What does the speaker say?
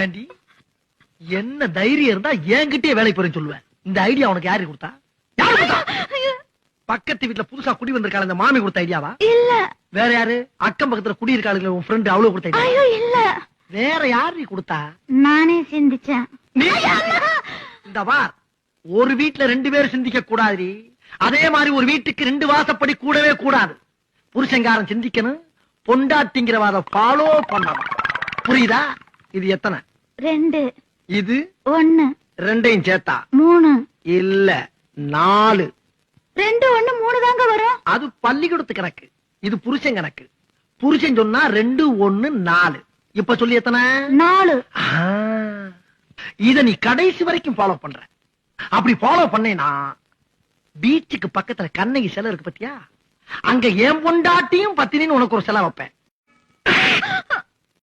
ஏண்டி என்ன தைரியம் இருந்தா என்கிட்டயே வேலைக்கு போறேன்னு சொல்லுவேன். இந்த ஐடியா உனக்கு யாரு கொடுத்தா? யாரு கொடுத்தா? பக்கத்து வீட்டுல புதுசா குடி வந்திருக்காள் அந்த மாமி கொடுத்த ஐடியாவா? இல்ல. வேற யாரு? அக்கம் பக்கத்துல குடி இருக்காளுங்க உன் ஃப்ரெண்ட் அவ்வளவு கொடுத்த ஐடியா? ஐயோ இல்ல. வேற யாரு கொடுத்தா? நானே சிந்திச்சேன். இந்த வார் ஒரு வீட்டுல 2 பேர் சிந்திக்க கூடாது. அதே மாதிரி ஒரு வீட்டுக்கு 2 வாசப்படி கூடவே கூடாது. புருஷங்காரன் சிந்திக்கணும், பொண்டாட்டிங்கிறவாத ஃபாலோ பண்ணணும். புரியுதா? இது எத்தனை? 2. இது 1. 2ஐயும் சேர்த்தா 3. இல்ல 4. 2 1 3 தாங்க வரும். அது பள்ளிக்கூடத்து கணக்கு, இது புருஷன் கணக்கு. புருஷன் சொன்னா 2 1 4. இப்ப சொல்லி எத்தனை? 4. இத நீ கடைசி வரைக்கும் ஃபாலோ பண்ற. அப்படி ஃபாலோ பண்ணேனா பீச்சுக்கு பக்கத்துல கண்ணகி சிலை இருக்கு பத்தியா, அங்க என் பொண்டாட்டியும் பத்தினின்னு உனக்கு ஒரு சிலை வைப்பேன்.